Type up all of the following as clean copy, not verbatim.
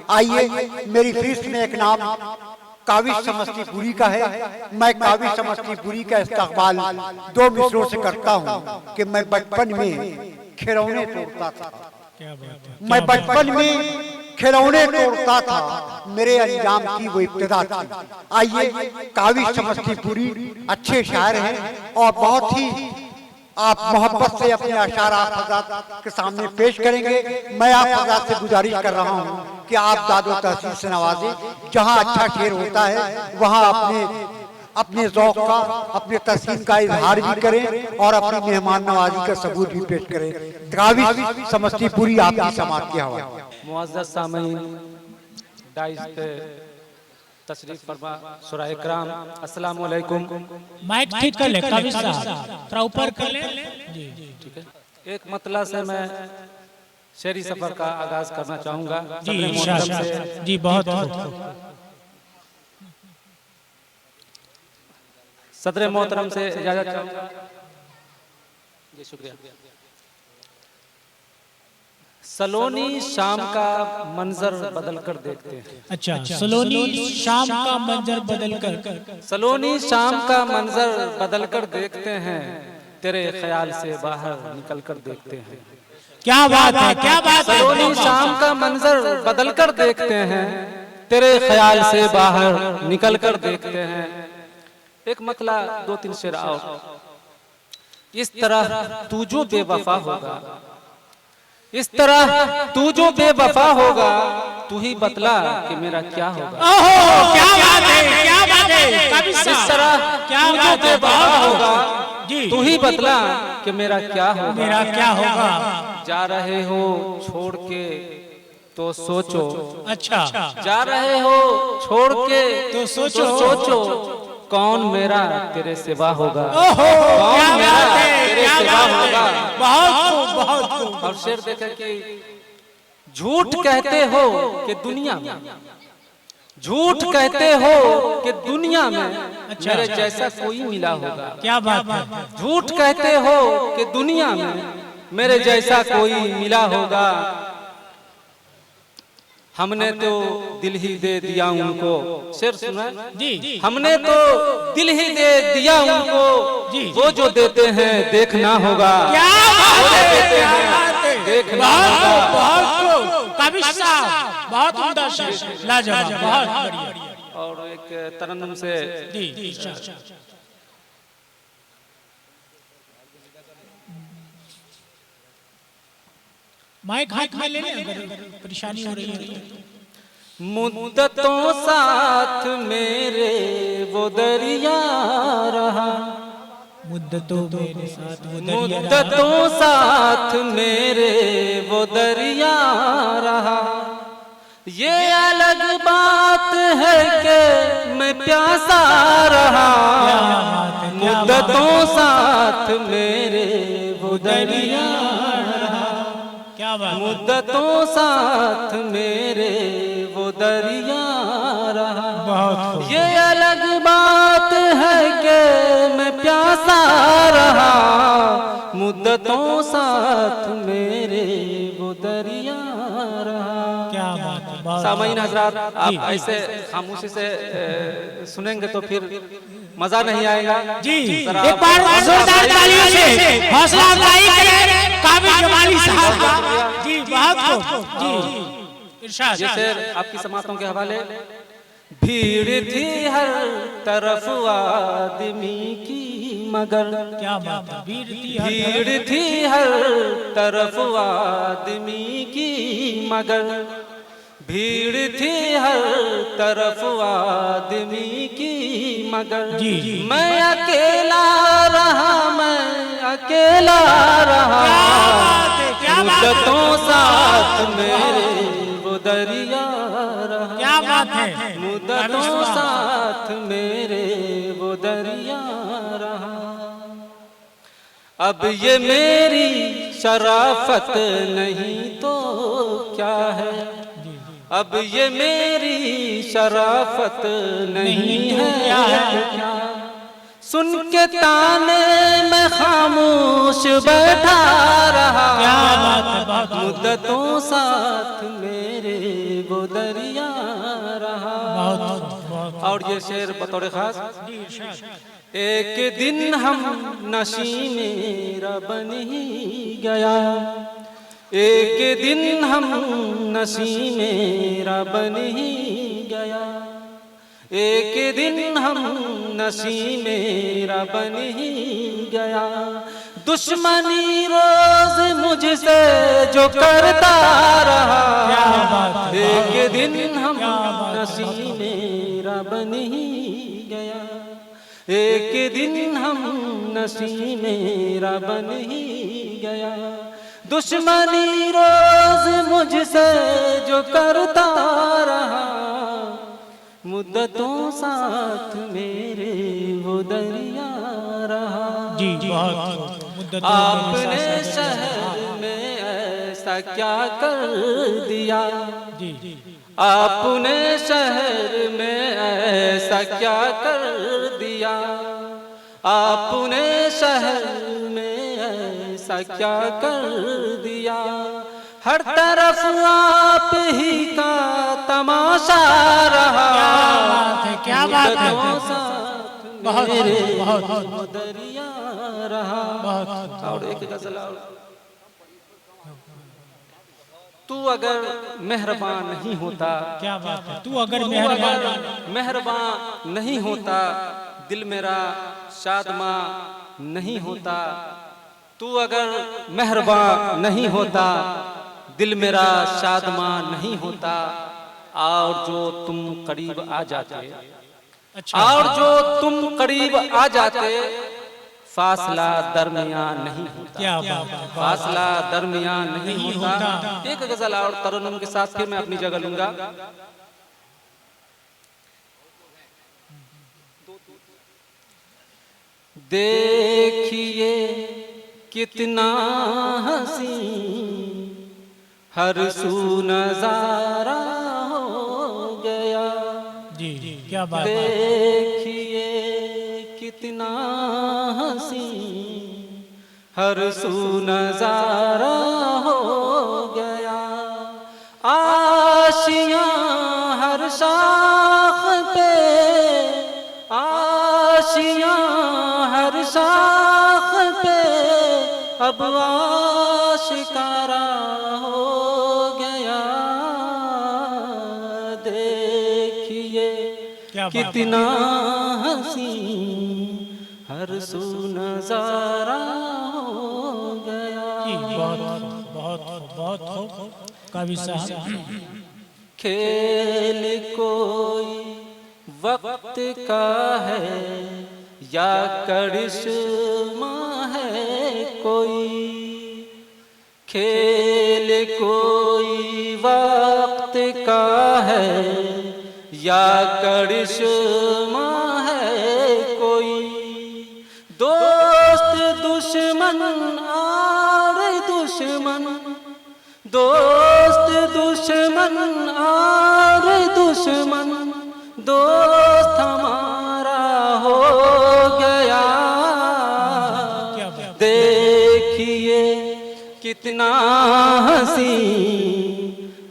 आइए, मेरी फीस में एक नाम काविश समस्तीपुरी का है। मैं काविश समस्तीपुरी का इस्तकबाल दो मिसरों से करता हूँ कि मैं बचपन में खिलौने तोड़ता था। मैं बचपन में खिलौने तोड़ता था, मेरे अंजाम की वो इब्तिदा थी। आइए, काविश समस्तीपुरी अच्छे शायर हैं और बहुत ही आप मोहब्बत से अपने अशार आप हज़रात के सामने पेश करेंगे। मैं आप हज़रात से गुजारिश कर रहा हूँ कि आप दादो तहसीन से नवाजें। जहाँ अच्छा शेर होता है वहाँ अपने ज़ौक़ का, अपने तहसीन का इजहार भी करें और अपनी मेहमान नवाजी का सबूत भी पेश करें। काविश समस्तीपुरी आपकी समात के हवाले। मुअज़्ज़ज़ सामीन, डाइस पे तशरीफ फरमा शुराए किराम, अस्सलाम वालेकुम। माइक ठीक कर ले काविश साहब, थोड़ा ऊपर कर ले जी। ठीक है, एक मतला से मैं शेरी सफर का आगाज करना चाहूंगा जी। जी बहुत खूब। सदर मोहतरम से इजाजत चाहूंगा। जी शुक्रिया। सलोनी शाम का मंजर बदल कर देखते हैं। अच्छा, सलोनी शाम का मंजर बदल कर, सलोनी शाम का मंजर बदल कर देखते हैं, तेरे ख्याल से बाहर निकल कर देखते हैं। क्या बात है, क्या बात है। सलोनी शाम का मंजर बदल कर देखते हैं, तेरे ख्याल से बाहर निकल कर देखते हैं। एक मतला दो तीन शेर और। इस तरह तू जो बेवफा होगा, इस तरह तू जो बेवफा होगा, तू ही बतला कि मेरा क्या होगा। ओहो, क्या बात है, क्या बात है काविश साहब। इस तरह तू जो बेवफा होगा, तू ही बतला कि मेरा क्या होगा। मेरा क्या होगा। जा रहे हो छोड़ के तो सोचो। अच्छा, जा रहे हो छोड़ के तो सोचो कौन मेरा तेरे सिवा होगा। ओहो, क्या कौन मेरा बात है, तेरे क्या सिवा बात है। होगा। बहुत खूब, बहुत खूब। और शेर देखे कि झूठ कहते हो कि दुनिया में, झूठ कहते हो कि दुनिया में मेरे जैसा कोई मिला होगा। क्या बात है। झूठ कहते हो कि दुनिया में मेरे जैसा कोई मिला होगा। हमने तो दिल ही दे दिया उनको। शेर सुना जी। हमने तो दिल ही दे दिया उनको, वो जो देते हैं देखना होगा। क्या बात है, देखना होगा। बहुत काविश साहब, बहुत उम्दा शेर, लाजवाब, बहुत बढ़िया। और एक तरन्नुम से जी। माइक हाथ में ले ले अगर परेशानी हो रही है। मुद्दतों साथ मेरे वो दरिया रहा, मुद्दतों मेरे साथ वो दरिया रहा। मुद्दतों साथ मेरे वो दरिया रहा। ये अलग बात है कि मैं प्यासा रहा, मुद्दतों साथ मेरे वो दरिया रहा। क्या बात। मुद्दतों साथ मेरे वो दरिया रहा। बहुत ये अलग बात है कि मैं प्यासा रहा, मुद्दतों साथ मेरे वो दरिया रहा। क्या बात है। सामाईन हजरात, आप ऐसे खामोशी से सुनेंगे तो फिर मजा नहीं आएगा। जी, एक बार जोरदार तालियों से हौसला अफजाई करें काविश जमाली साहब का। जी बहुत खूब। जी इरशाद। ये शेर आपकी समातों के हवाले। भीड़ थी हर तरफ आदमी की मगर, क्या बात है। भीड़ थी हर तरफ आदमी की मगर, भीड़ थी हर तरफ आदमी की मगर, मैं अकेला रहा, मैं अकेला रहा। मुद्दतों साथ मेरे वो दरिया रहा। क्या बात है। मुद्दतों साथ मेरे वो दरिया रहा। अब ये मेरी शराफत नहीं तो क्या है, अब ये मेरी शराफत नहीं है क्या। सुन के ताने मैं खामोश बैठा रहा, मुद्दतों साथ मेरे वो दरिया रहा। और ये शेर बतौर खास, एक दिन हम नशी मेरा बन ही गया, एक दिन हम नशी मेरा बन ही गया, एक दिन हम नशी मेरा बन ही गया। दुश्मनी रोज मुझसे जो करता रहा, एक दिन हम नशी मेरा बन ही गया, एक दिन हम नशी मेरा बन ही गया। दुश्मनी रोज मुझसे जो करता रहा, मुद्दतों साथ मेरे वो दरिया रहा। जी बहुत आपने शहर में ऐसा क्या कर दिया, जी आपने शहर में ऐसा क्या कर दिया, आपने शहर में ऐसा क्या कर दिया। हर तरफ आप ही का तमाशा रहा, क्या बात है, बहुत बहुत दरिया रहा। और एक गजल और, तू अगर मेहरबान नहीं होता, क्या बात है, तू अगर मेहरबान नहीं होता, दिल मेरा शादमा नहीं होता। तू अगर मेहरबान नहीं होता, दिल मेरा शादमा नहीं होता। और जो तुम करीब आ जाते, और जो तुम करीब आ जाते, फासला दरमियान नहीं होता। क्या बात है, फासला दरमियान नहीं होता। एक गजल और तरन्नुम के साथ फिर मैं अपनी जगह लूंगा। देखिए कितना हंसी हर सू नजारा हो गया, जी क्या बात है, देखिए कितना हंसी हर सू नजारा हो गया। आशियां हर शाख पे, आशियां हर शाख पे अब आशिकारा हो गया। देखिए कितना हंसी हर सू नजारा हो गया। बहुत बहुत बहुत कावी साहब। खेल कोई वक्त का है या करिश्मा है कोई, खेल कोई वक्त का है या करिश्मा है कोई। दोस्त दुश्मन और दुश्मन, दोस्त दुश्मन और दुश्मन, दोस्त हमारा हो गया। देखिए कितना हंसी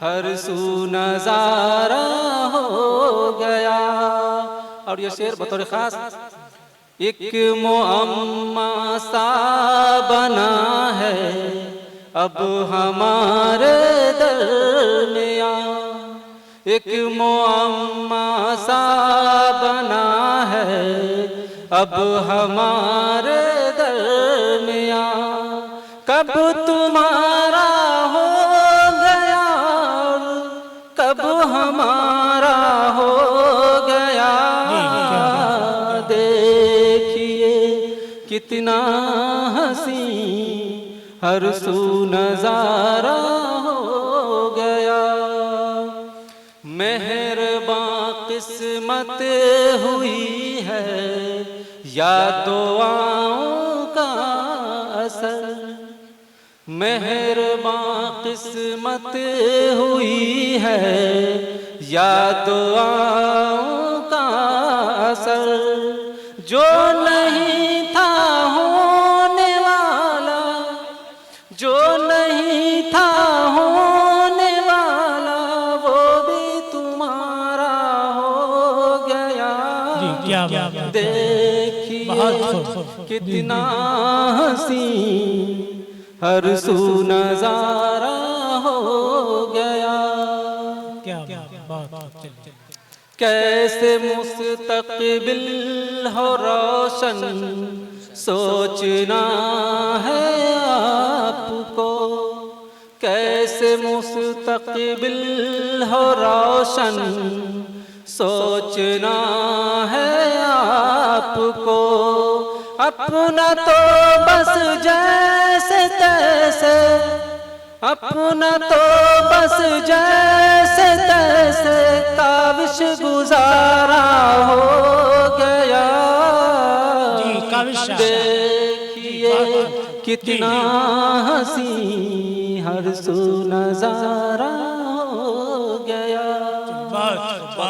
हर सू नजारा हो गया। और ये शेर बतौर खास, एक मुअम्मा सा बना है अब हमारे दरमियां, एक मुअम्मा सा बना है अब हमारे दरमियां। कब तुम्हारा हो गया, कब हमारा हो गया। देखिए कितना हंसी हर सू नजारा हो गया। मेहरबान किस्मत हुई है या दुआओं का असर, मेहरबान किस्मत हुई है या दुआओं का असर। जो नहीं था होने वाला, जो नहीं था होने वाला, वो भी क्या बात है। देखिए बहुत खूब। कितना हसी हर सू नजारा हो गया। क्या बात है। कैसे मुस्तकबिल हो रोशन सोचना है आपको। कैसे मुस्तकबिल हो रोशन सोचना है आपको। अपना तो बस जैसे तैसे, अपना तो बस जैसे तैसे काविश गुजारा हो गया। जी काविश। देखिए कितना हसी हर सू नजारा हो गया।